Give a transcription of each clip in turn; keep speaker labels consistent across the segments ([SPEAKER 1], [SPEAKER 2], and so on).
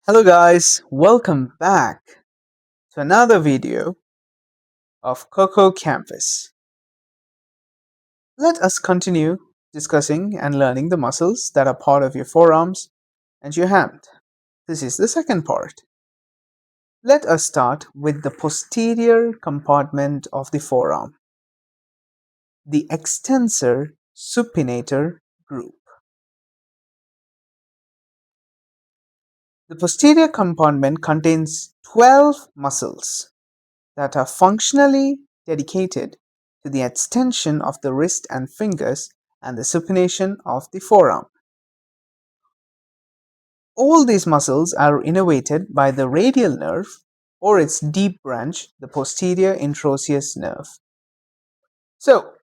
[SPEAKER 1] Hello guys, welcome back to another video of Coco Campus. Let us continue discussing and learning the muscles that are part of your forearms and your hand. This is the second part. Let us start with the posterior compartment of the forearm, the extensor supinator group. The posterior compartment contains 12 muscles that are functionally dedicated to the extension of the wrist and fingers and the supination of the forearm. All these muscles are innervated by the radial nerve or its deep branch, the posterior interosseous nerve. So,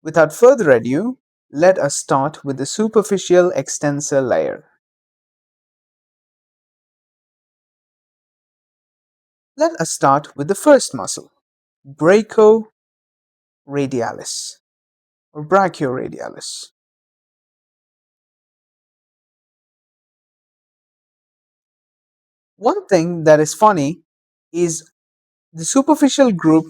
[SPEAKER 1] without further ado, let us start with the superficial extensor layer. Let us start with the first muscle, brachioradialis or brachioradialis. One thing that is funny is the superficial group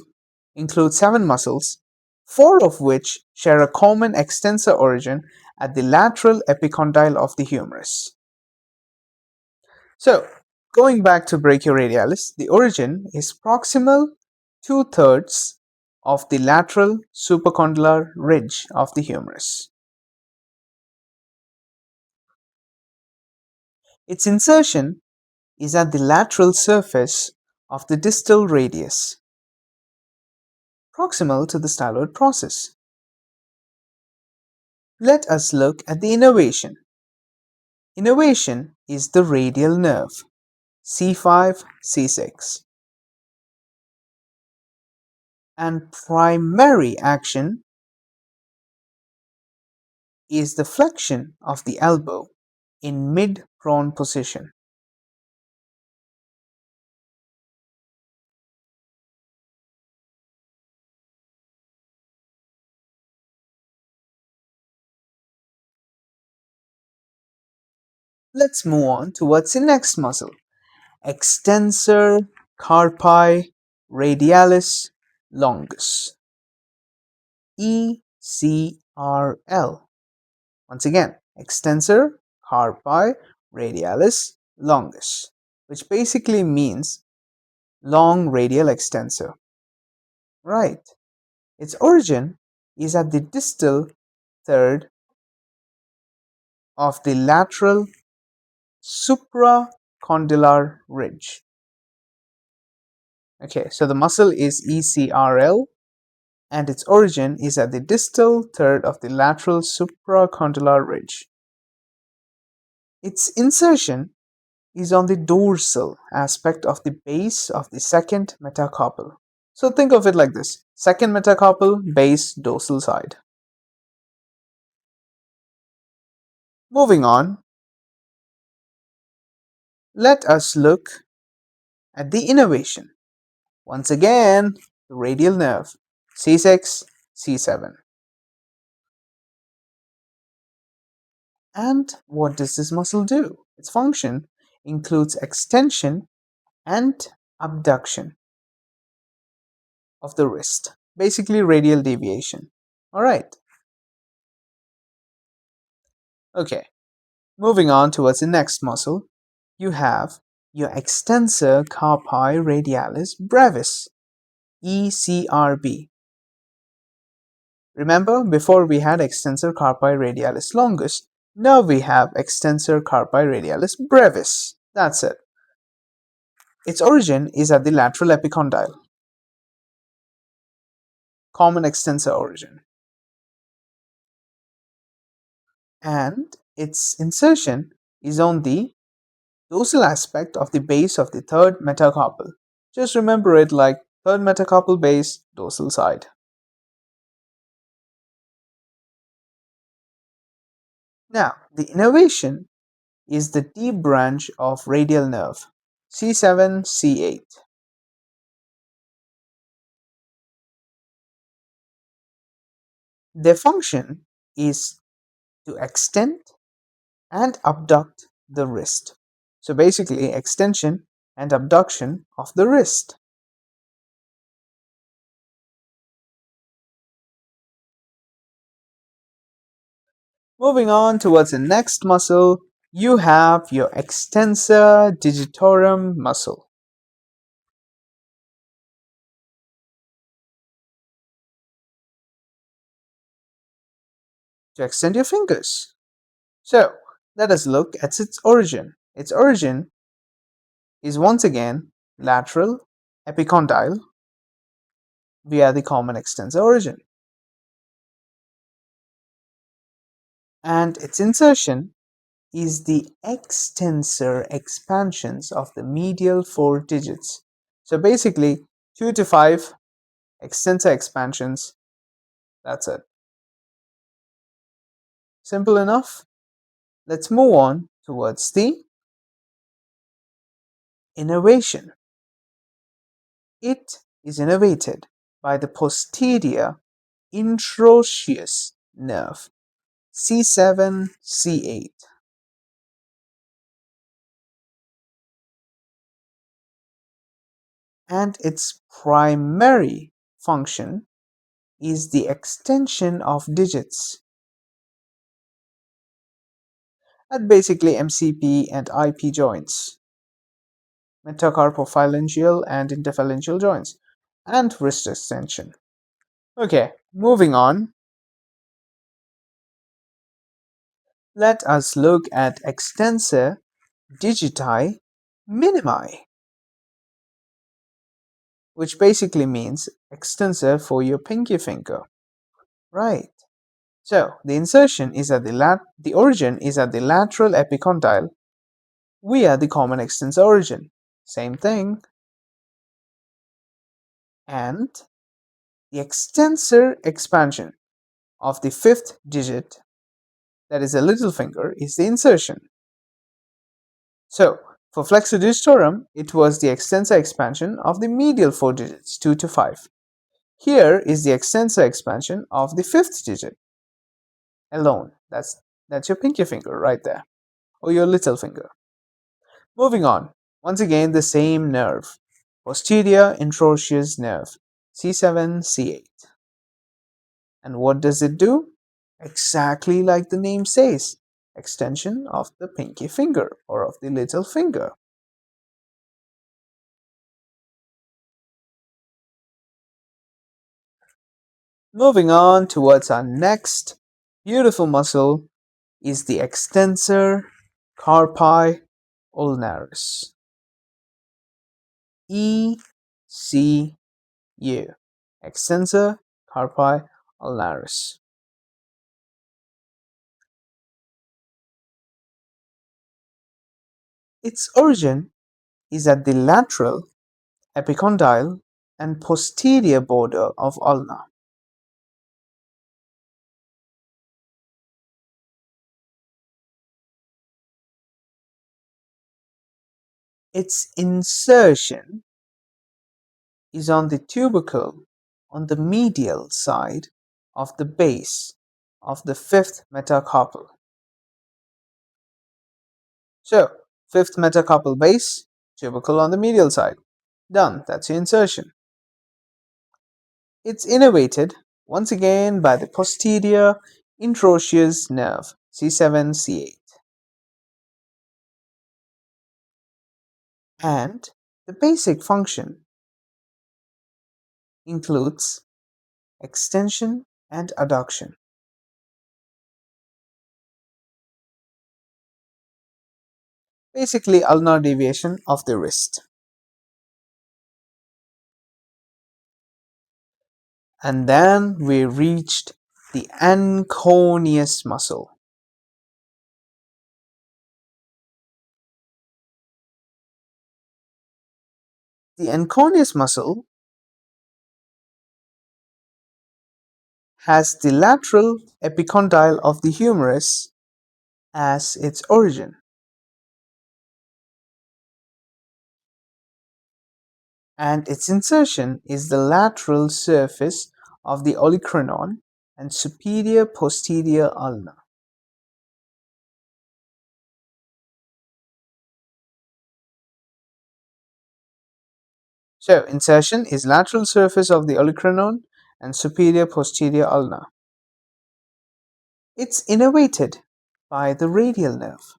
[SPEAKER 1] includes 7 muscles, 4 of which share a common extensor origin at the lateral epicondyle of the humerus. So, going back to brachioradialis, the origin is proximal 2/3 of the lateral supracondylar ridge of the humerus. Its insertion is at the lateral surface of the distal radius, proximal to the styloid process. Let us look at the innervation. Innervation is the radial nerve, C5, C6. And primary action is the flexion of the elbow in mid-prone position. Let's move on towards the next muscle, extensor carpi radialis longus, ECRL. Once again, extensor carpi radialis longus, which basically means long radial extensor. Right. Its origin is at the distal third of the lateral supracondylar ridge. Okay, so the muscle is ECRL and its origin is at the distal third of the lateral supracondylar ridge. Its insertion is on the dorsal aspect of the base of the second metacarpal. So think of it like this: second metacarpal, base, dorsal side. Moving on, let us look at the innervation. Once again, the radial nerve, C6, C7. And what does this muscle do? Its function includes extension and abduction of the wrist, basically radial deviation. Alright, okay, moving on towards the next muscle, you have your extensor carpi radialis brevis, ECRB. Remember, before we had extensor carpi radialis longus, now we have extensor carpi radialis brevis. That's it. Its origin is at the lateral epicondyle, common extensor origin. And its insertion is on the dorsal aspect of the base of the third metacarpal. Just remember it like third metacarpal base, dorsal side. Now, the innervation is the deep branch of radial nerve, C7, C8. Their function is to extend and abduct the wrist. So basically, extension and abduction of the wrist. Moving on towards the next muscle, you have your extensor digitorum muscle to extend your fingers. So, let us look at its origin. Its origin is once again lateral epicondyle via the common extensor origin, and its insertion is the extensor expansions of the medial four digits. So basically, 2 to 5 extensor expansions, that's it. Simple enough. Let's move on towards the innervation. It is innervated by the posterior interosseous nerve C7, C8, and its primary function is the extension of digits at basically MCP and IP joints, metacarpophalangeal and interphalangeal joints, and wrist extension. Okay, moving on, let us look at extensor digiti minimi, which basically means extensor for your pinky finger. Right. So the insertion is at the origin is at the lateral epicondyle via the common extensor origin. Same thing. And the extensor expansion of the fifth digit, that is a little finger, is the insertion. So for flexor digitorum, it was the extensor expansion of the medial four digits, 2 to 5. Here is the extensor expansion of the fifth digit alone. That's your pinky finger right there, or your little finger. Moving on, once again the same nerve, posterior interosseous nerve, C7, C8. And what does it do? Exactly like the name says, extension of the pinky finger or of the little finger. Moving on towards our next beautiful muscle is the extensor carpi ulnaris. ECU, extensor carpi ulnaris. Its origin is at the lateral epicondyle and posterior border of ulna. Its insertion is on the tubercle on the medial side of the base of the fifth metacarpal. So, fifth metacarpal base, tubercle on the medial side. Done, that's your insertion. It's innervated once again by the posterior interosseous nerve, C7, C8. And the basic function includes extension and adduction. Basically, ulnar deviation of the wrist. And then we reached the anconeus muscle. The anconeus muscle has the lateral epicondyle of the humerus as its origin, and its insertion is the lateral surface of the olecranon and superior posterior ulna. So, insertion is lateral surface of the olecranon and superior posterior ulna. It's innervated by the radial nerve.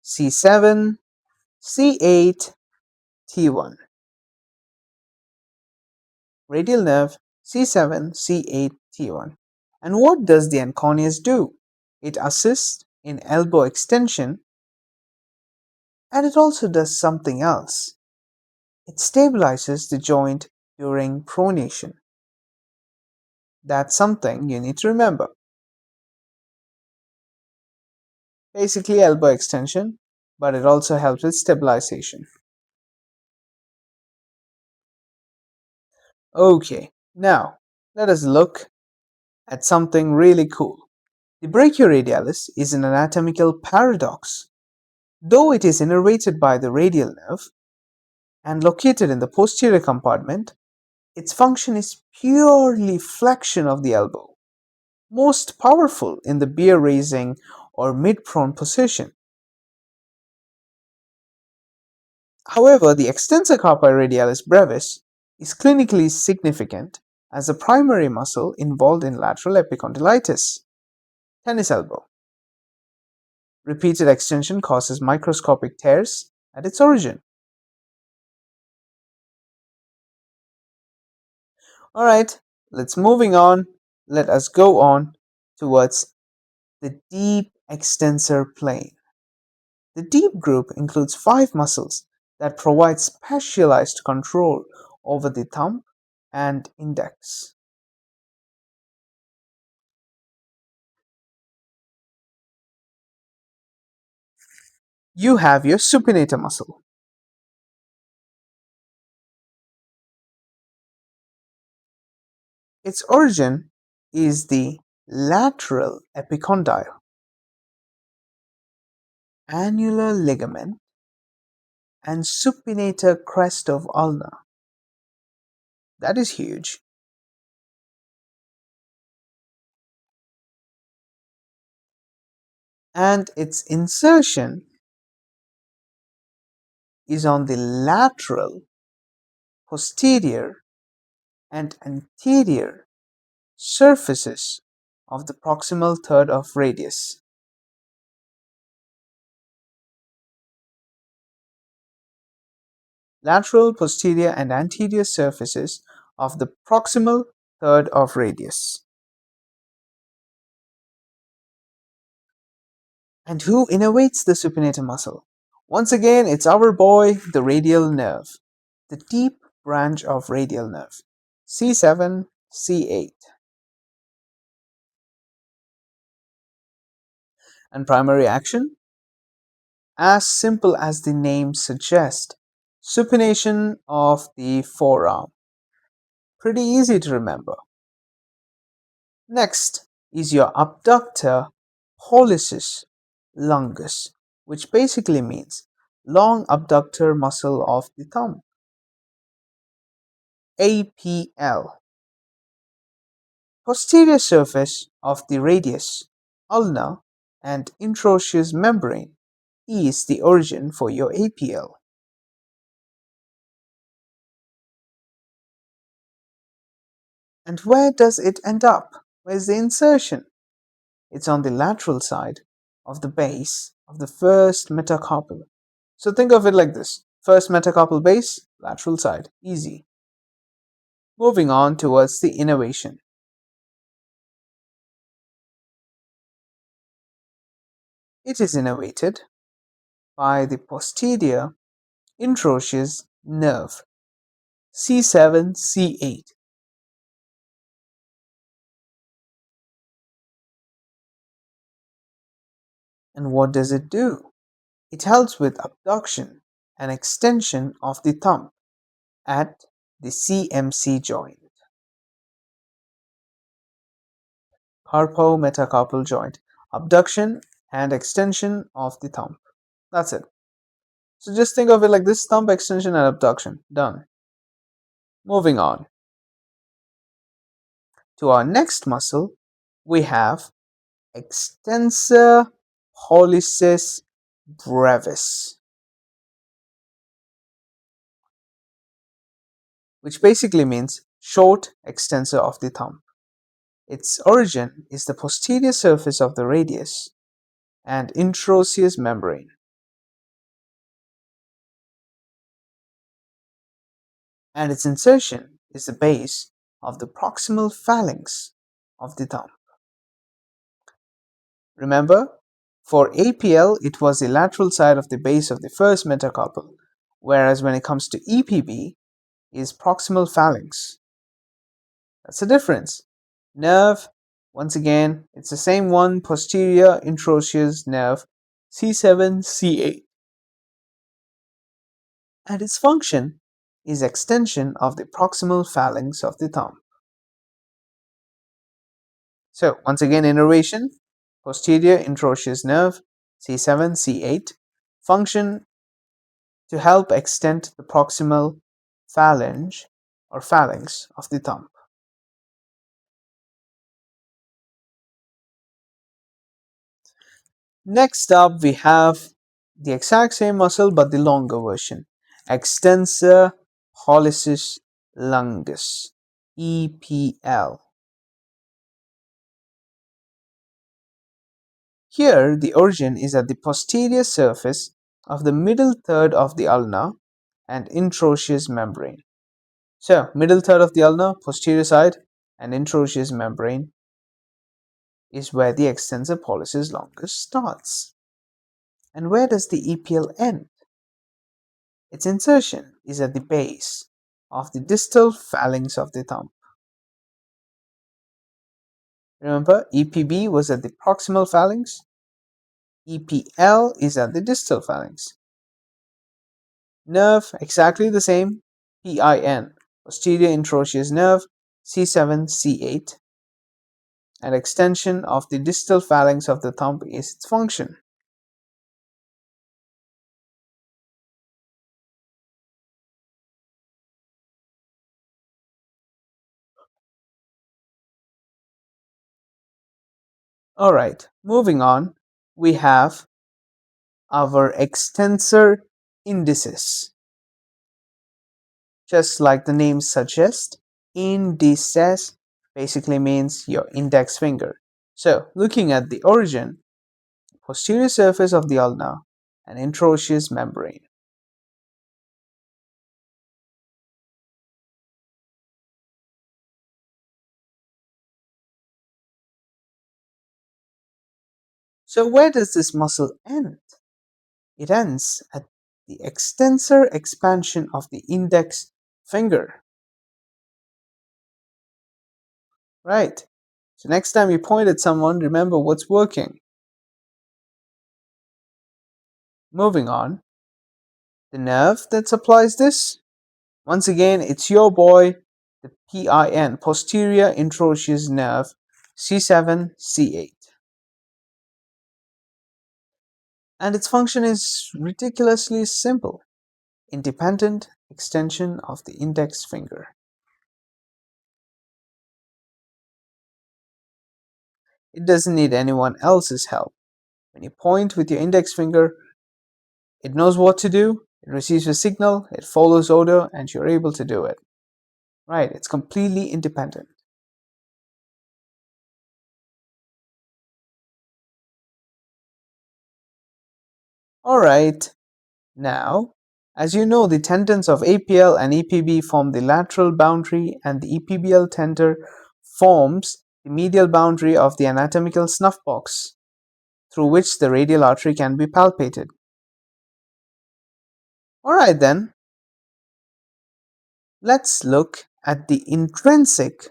[SPEAKER 1] C7, C8, T1. Radial nerve C7, C8, T1. And what does the anconeus do? It assists in elbow extension, and it also does something else. It stabilizes the joint during pronation. That's something you need to remember. Basically elbow extension, but it also helps with stabilization. Okay, now let us look at something really cool. The brachioradialis is an anatomical paradox. Though it is innervated by the radial nerve and located in the posterior compartment, its function is purely flexion of the elbow, most powerful in the bear raising or mid-prone position. However, the extensor carpi radialis brevis is clinically significant as the primary muscle involved in lateral epicondylitis, tennis elbow. Repeated extension causes microscopic tears at its origin. Alright, let's moving on. Let us go on towards the deep extensor plane. The deep group includes 5 muscles that provide specialized control over the thumb and index. You have your supinator muscle. Its origin is the lateral epicondyle, annular ligament, and supinator crest of ulna. That is huge. And its insertion is on the lateral, posterior, and anterior surfaces of the proximal third of radius. Lateral, posterior, and anterior surfaces of the proximal third of radius. And who innervates the supinator muscle? Once again, it's our boy, the radial nerve, the deep branch of radial nerve, C7, C8. And primary action? As simple as the name suggests, supination of the forearm. Pretty easy to remember. Next is your abductor pollicis longus, which basically means long abductor muscle of the thumb. APL. Posterior surface of the radius, ulna, and interosseous membrane is the origin for your APL. And where does it end up? Where's the insertion? It's on the lateral side of the base of the first metacarpal. So think of it like this. First metacarpal base, lateral side. Easy. Moving on towards the innervation. It is innervated by the posterior interosseous nerve, C7, C8. And what does it do? It helps with abduction and extension of the thumb at the CMC joint, carpo-metacarpal joint, abduction and extension of the thumb. That's it. So just think of it like this: thumb extension and abduction. Done. Moving on to our next muscle, we have extensor pollicis brevis. which basically means short extensor of the thumb. Its origin is the posterior surface of the radius and interosseous membrane, and its insertion is the base of the proximal phalanx of the thumb. Remember, for APL it was the lateral side of the base of the first metacarpal, whereas when it comes to EPB is proximal phalanx. That's the difference. Nerve, once again, it's the same one, posterior interosseous nerve C7, C8. And its function is extension of the proximal phalanx of the thumb. So, once again, innervation, posterior interosseous nerve C7, C8, function to help extend the proximal phalange or phalanx of the thumb. Next up, we have the exact same muscle but the longer version, extensor pollicis longus, EPL. Here, the origin is at the posterior surface of the middle third of the ulna and interosseous membrane. So, middle third of the ulna, posterior side, and interosseous membrane is where the extensor pollicis longus starts. And where does the EPL end? Its insertion is at the base of the distal phalanx of the thumb. Remember, EPB was at the proximal phalanx, EPL is at the distal phalanx. Nerve, exactly the same, PIN, posterior interosseous nerve, C7, C8, and extension of the distal phalanx of the thumb is its function. Alright, moving on, we have our extensor indicis. Just like the name suggests, indices basically means your index finger. So, looking at the origin, posterior surface of the ulna and interosseous membrane. So, where does this muscle end? It ends at the extensor expansion of the index finger. Right. So, next time you point at someone, remember what's working. Moving on, the nerve that supplies this, once again, it's your boy, the PIN, posterior interosseous nerve, C7, C8. And its function is ridiculously simple, independent extension of the index finger. It doesn't need anyone else's help. When you point with your index finger, it knows what to do, it receives a signal, it follows order, and you're able to do it. Right, it's completely independent. Alright, now, as you know, the tendons of APL and EPB form the lateral boundary, and the EPBL tendon forms the medial boundary of the anatomical snuff box, through which the radial artery can be palpated. Alright then, let's look at the intrinsic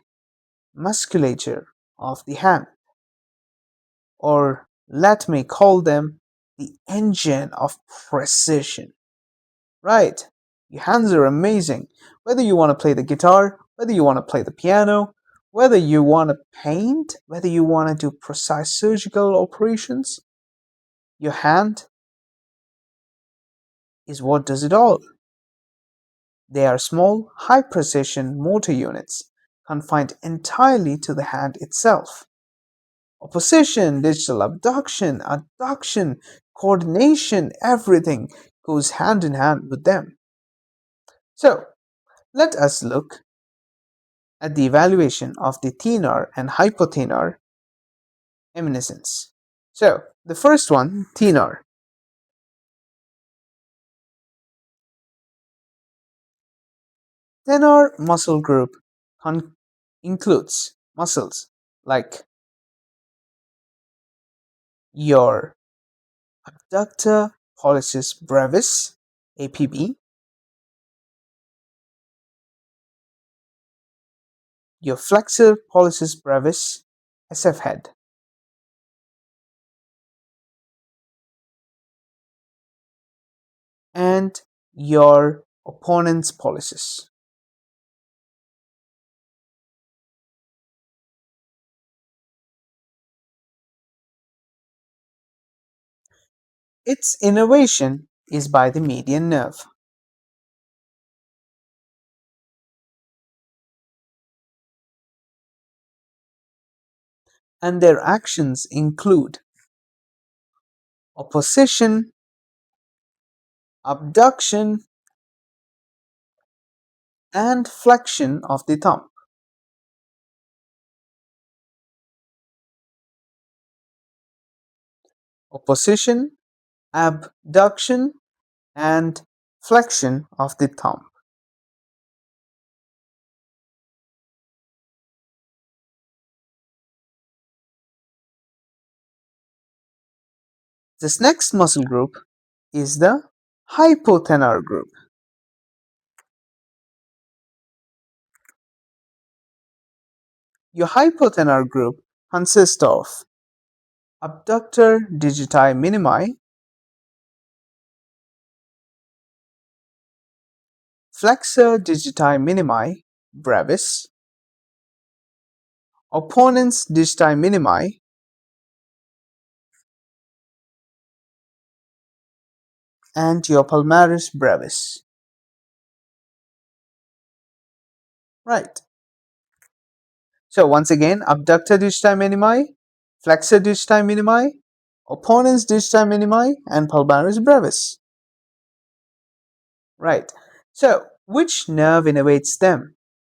[SPEAKER 1] musculature of the hand, or let me call them the engine of precision. Right, your hands are amazing. Whether you want to play the guitar, whether you want to play the piano, whether you want to paint, whether you want to do precise surgical operations, your hand is what does it all. They are small, high precision motor units confined entirely to the hand itself. Opposition, digital abduction, adduction, coordination, everything goes hand in hand with them. So, Let us look at the evaluation of the thenar and hypothenar eminence. So, the first one, thenar. Thenar muscle group includes muscles like your abductor pollicis brevis, APB, your flexor pollicis brevis, SF head, and your opponent's pollicis. Its innervation is by the median nerve. And their actions include opposition, abduction, and flexion of the thumb. Opposition, abduction, and flexion of the thumb. This next muscle group is the hypothenar group. Your hypothenar group consists of abductor digiti minimi, flexor digiti minimi brevis, opponens digiti minimi, and your palmaris brevis. Right. So once again, abductor digiti minimi, flexor digiti minimi, opponens digiti minimi, and palmaris brevis. Right. So which nerve innervates them?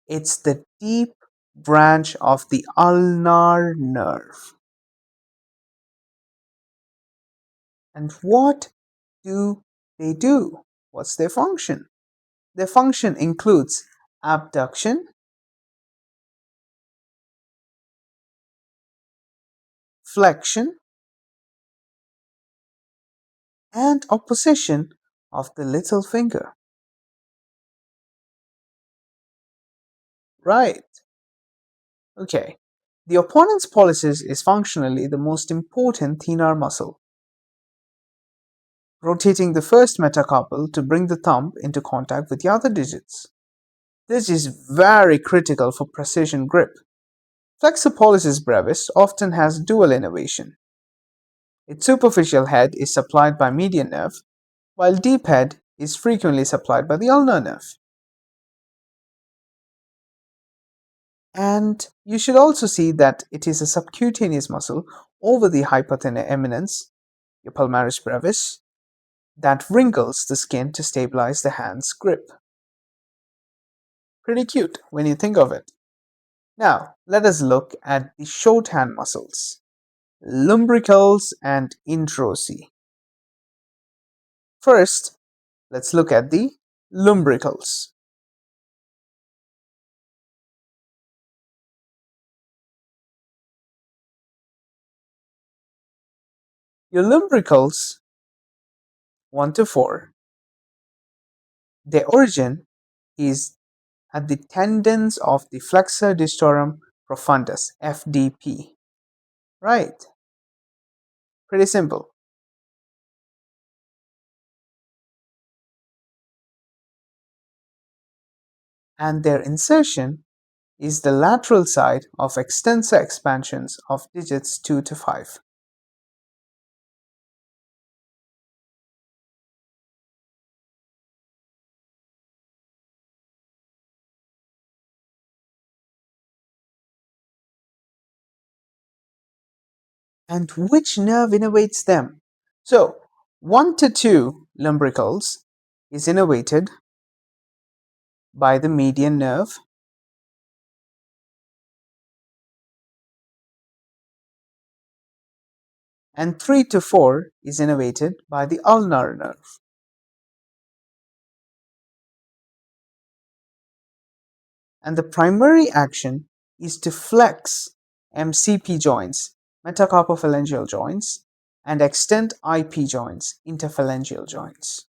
[SPEAKER 1] It's the deep branch of the ulnar nerve. And what do they do? What's their function? Their function includes abduction, flexion, and opposition of the little finger. Right. Okay. The opponent's pollicis is functionally the most important thenar muscle, rotating the first metacarpal to bring the thumb into contact with the other digits. This is very critical for precision grip. Flexor pollicis brevis often has dual innervation. Its superficial head is supplied by median nerve, while deep head is frequently supplied by the ulnar nerve. And you should also see that it is a subcutaneous muscle over the hypothenar eminence, your palmaris brevis, that wrinkles the skin to stabilize the hand's grip. Pretty cute when you think of it. Now, let us look at the shorthand muscles, lumbricals and interosseous. First, let's look at the lumbricals. Your lumbricals 1 to 4, their origin is at the tendons of the flexor digitorum profundus, FDP. Right, pretty simple. And their insertion is the lateral side of extensor expansions of digits 2 to 5. And which nerve innervates them? So, 1 to 2 lumbricals is innervated by the median nerve, and 3 to 4 is innervated by the ulnar nerve. And the primary action is to flex MCP joints, metacarpophalangeal joints, and extend IP joints, interphalangeal joints.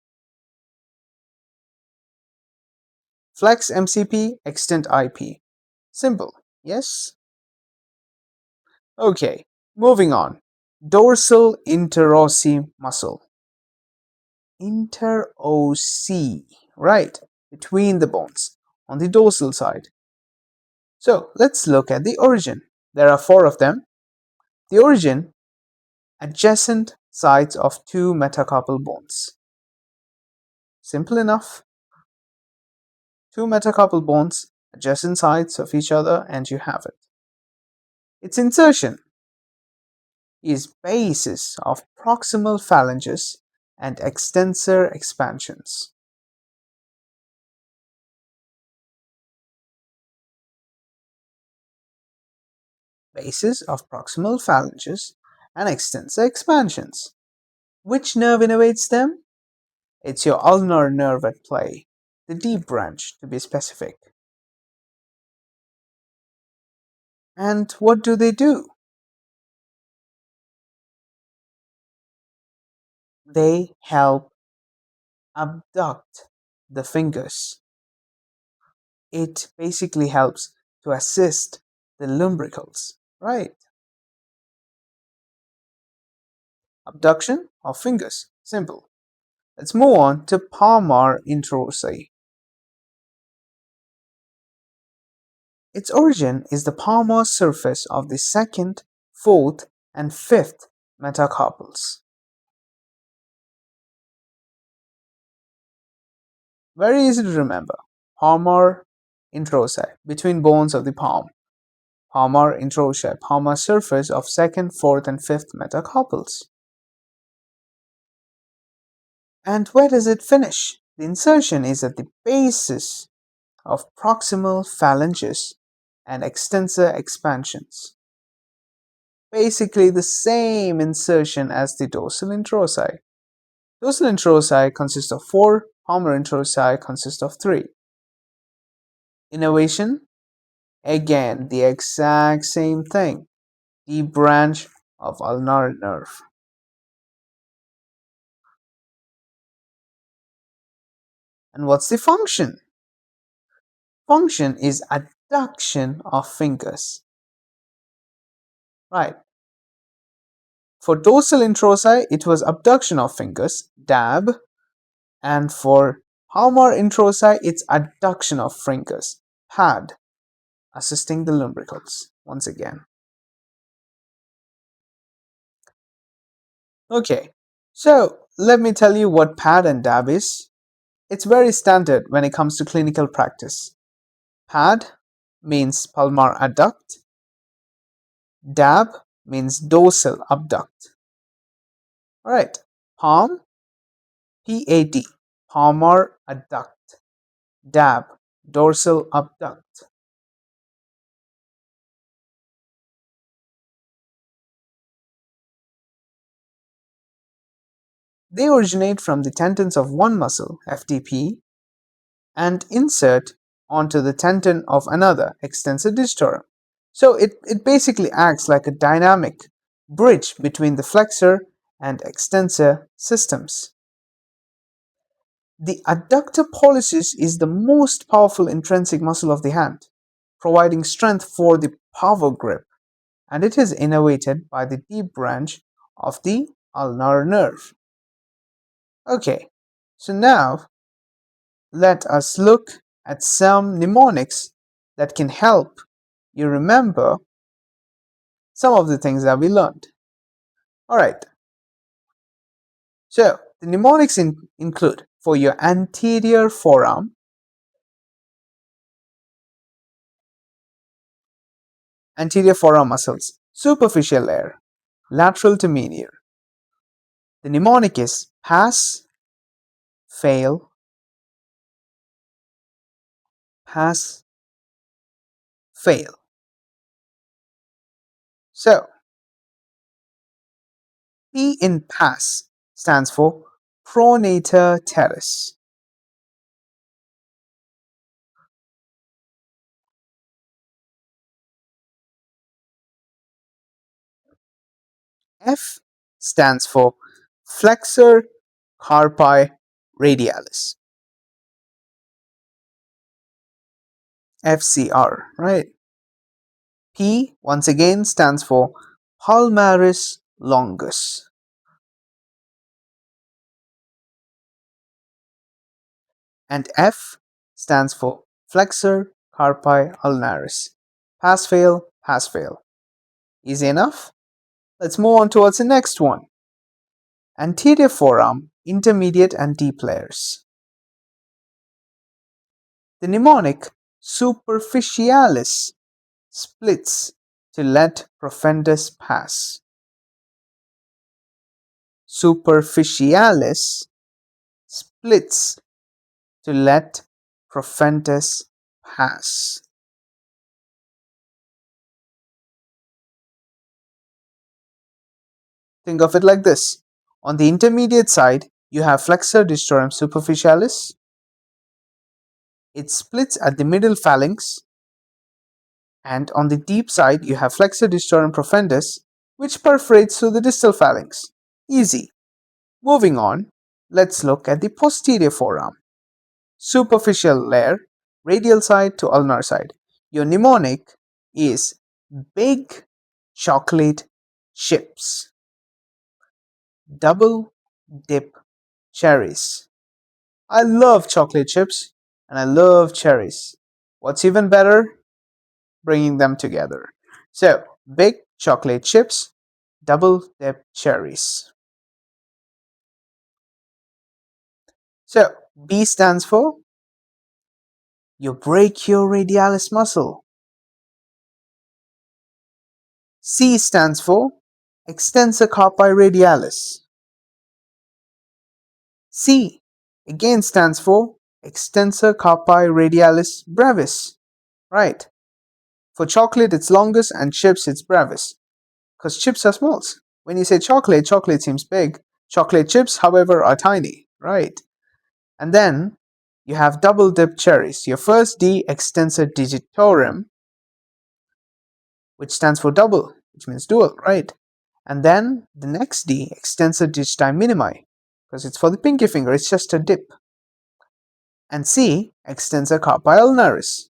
[SPEAKER 1] Flex MCP, extend IP. Simple, yes? Okay, moving on. Dorsal interosseous muscle. Interosseous, right, between the bones on the dorsal side. So let's look at the origin. There are 4 of them. The origin, adjacent sides of 2 metacarpal bones. Simple enough. 2 metacarpal bones, adjacent sides of each other, and you have it. Its insertion is basis of proximal phalanges and extensor expansions. Basis of proximal phalanges and extensor expansions. Which nerve innervates them? It's your ulnar nerve at play, the deep branch to be specific. And what do they do? They help abduct the fingers. It basically helps to assist the lumbricals, right? Abduction of fingers, simple. Let's move on to palmar interosseous. Its origin is the palmar surface of the second, fourth, and fifth metacarpals. Very easy to remember. Palmar interosseous, between bones of the palm. Palmar interosseous, palmar surface of second, fourth, and fifth metacarpals. And where does it finish? The insertion is at the basis of proximal phalanges and extensor expansions. Basically the same insertion as the dorsal interosseous. Dorsal interosseous consists of 4, palmar interosseous consists of 3. Innervation, again the exact same thing, deep branch of ulnar nerve. And what's the function? Function is adduction of fingers. Right. For dorsal interosseous, it was abduction of fingers, dab, and for palmar interosseous, it's adduction of fingers, pad, assisting the lumbricals once again. Okay, so let me tell you what pad and dab is. It's very standard when it comes to clinical practice. Pad means palmar adduct, dab means dorsal abduct. Alright, palm, PAD, palmar adduct, dab, dorsal abduct. They originate from the tendons of one muscle, FTP, and insert onto the tendon of another, extensor digitorum. So it basically acts like a dynamic bridge between the flexor and extensor systems. The adductor pollicis is the most powerful intrinsic muscle of the hand, providing strength for the power grip, and it is innervated by the deep branch of the ulnar nerve. Okay, so now let us look at some mnemonics that can help you remember some of the things that we learned. Alright, so the mnemonics include for your anterior forearm, muscles, superficial layer, lateral to medial. The mnemonic is pass, fail, pass, fail. So, P in pass stands for pronator teres. F stands for flexor carpi radialis. FCR, right? P once again stands for palmaris longus. And F stands for flexor carpi ulnaris. Pass fail, pass fail. Easy enough? Let's move on towards the next one. Anterior forearm, intermediate and deep layers. The mnemonic superficialis splits to let profundus pass. Superficialis splits to let profundus pass. Think of it like this. On the intermediate side, you have flexor digitorum superficialis. It splits at the middle phalanx. And on the deep side, you have flexor digitorum profundus, which perforates through the distal phalanx. Easy. Moving on, let's look at the posterior forearm. Superficial layer, radial side to ulnar side. Your mnemonic is big chocolate chips. Double dip cherries. I love chocolate chips and I love cherries. What's even better? Bringing them together. So, big chocolate chips, double dip cherries. So, B stands for your brachioradialis muscle. C stands for extensor carpi radialis. C again stands for extensor carpi radialis brevis. Right. For chocolate it's longus and chips it's brevis. Because chips are smalls. When you say chocolate, chocolate seems big. Chocolate chips, however, are tiny. Right. And then you have double dip cherries. Your first D, extensor digitorum, which stands for double, which means dual, right? And then the next D, extensor digiti minimi, because it's for the pinky finger, it's just a dip. And C, extensor carpi ulnaris.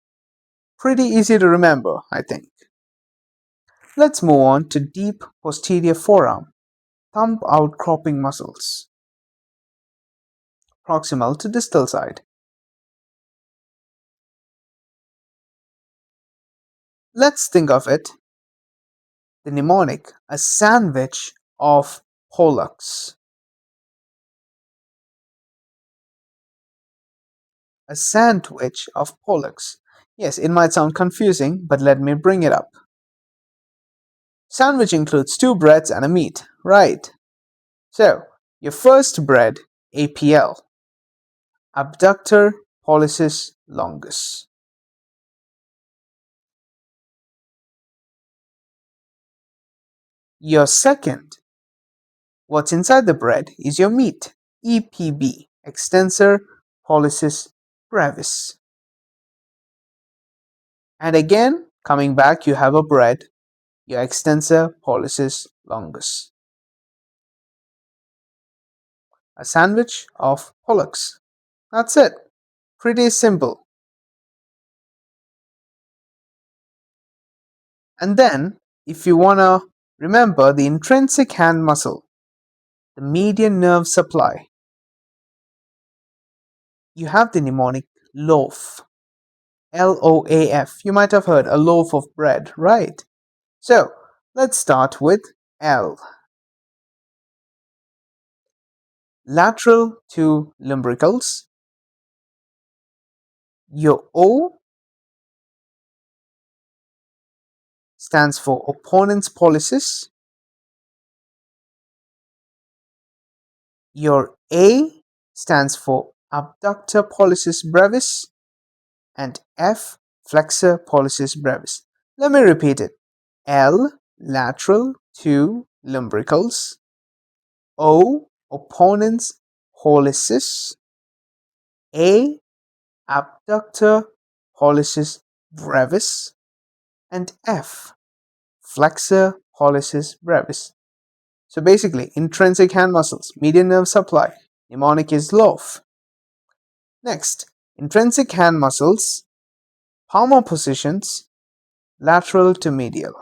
[SPEAKER 1] Pretty easy to remember, I think. Let's move on to deep posterior forearm, thumb outcropping muscles, proximal to distal side. Let's think of it, the mnemonic, a sandwich of pollux. A sandwich of pollux. Yes, it might sound confusing, but let me bring it up. Sandwich includes two breads and a meat, right? So, your first bread, APL, abductor pollicis longus. Your second, what's inside the bread, is your meat, EPB, extensor pollicis brevis. And again, coming back, you have a bread, your extensor pollicis longus. A sandwich of pollux. That's it. Pretty simple. And then, if you want to remember the intrinsic hand muscle, the median nerve supply, you have the mnemonic loaf. LOAF. You might have heard a loaf of bread, right? So, let's start with L. Lateral to lumbricals. Your O stands for opponent's pollicis. Your A stands for abductor pollicis brevis. and F. flexor pollicis brevis. Let me repeat it. L. lateral 2 lumbricals. O. opponens pollicis. A. abductor pollicis brevis. And F. flexor pollicis brevis. So basically, intrinsic hand muscles, median nerve supply, mnemonic is loaf. Next, intrinsic hand muscles, palmar positions, lateral to medial.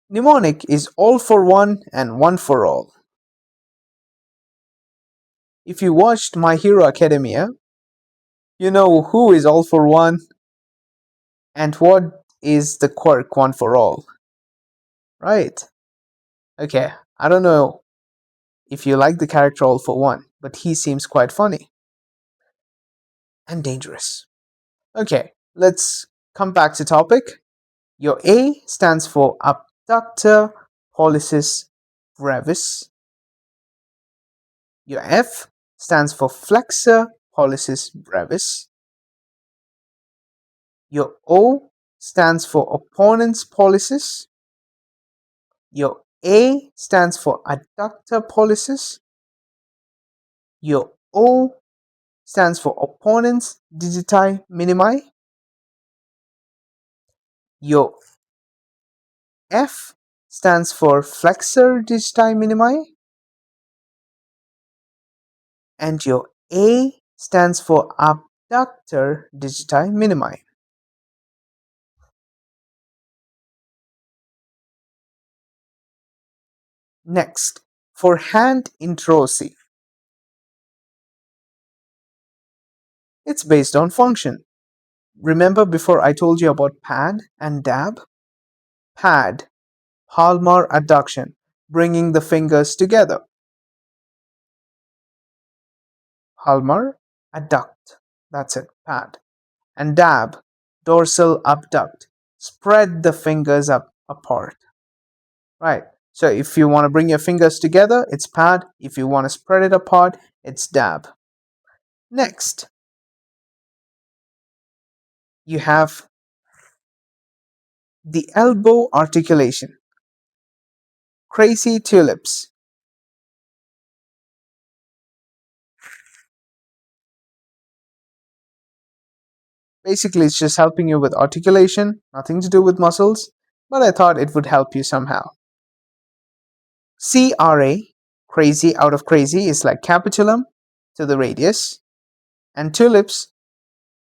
[SPEAKER 1] Mnemonic is all for one and one for all. If you watched My Hero Academia, you know who is all for one and what is the quirk one for all. Right? Okay, I don't know if you like the character all for one, but he seems quite funny and dangerous. Okay, let's come back to topic. Your A stands for abductor pollicis brevis. Your F stands for flexor pollicis brevis. Your O stands for opponens pollicis. Your A stands for adductor pollicis. Your O stands for opponens digiti minimi. Your F stands for flexor digiti minimi. And your A stands for abductor digiti minimi. Next, for hand interosseous, it's based on function. Remember before I told you about pad and dab? Pad, palmar adduction, bringing the fingers together. Palmar adduct, that's it, pad. And dab, dorsal abduct, spread the fingers apart. Right, so if you want to bring your fingers together, it's pad. If you want to spread it apart, it's dab. Next, you have the elbow articulation. Crazy tulips. Basically, it's just helping you with articulation, nothing to do with muscles, but I thought it would help you somehow. CRA, crazy out of crazy, is like capitulum to the radius, and tulips,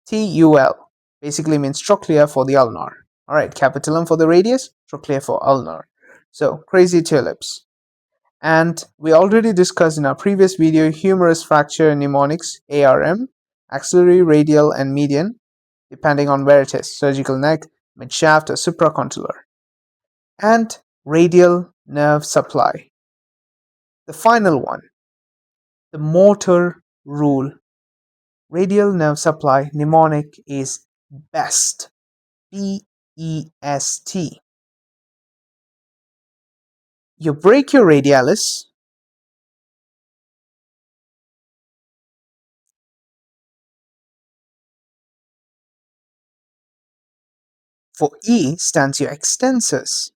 [SPEAKER 1] TUL, basically means trochlea for the ulnar. Alright, capitulum for the radius, trochlea for ulnar. So, crazy tulips. And we already discussed in our previous video humerus fracture mnemonics, ARM, axillary, radial, and median, depending on where it is, surgical neck, midshaft, or supracondylar. And radial nerve supply. The final one, the motor rule. Radial nerve supply mnemonic is BEST. BEST. You break your radialis. For E stands your extensors.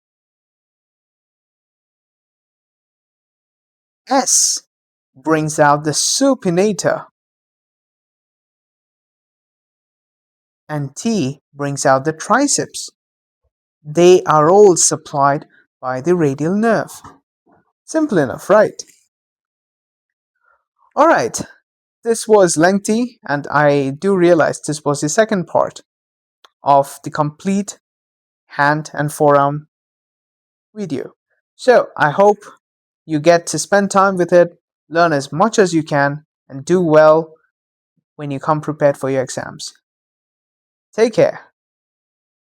[SPEAKER 1] S brings out the supinator. And T brings out the triceps. They are all supplied by the radial nerve. Simple enough, right? Alright, this was lengthy, and I do realize this was the second part of the complete hand and forearm video. So I hope you get to spend time with it, learn as much as you can, and do well when you come prepared for your exams. Take care.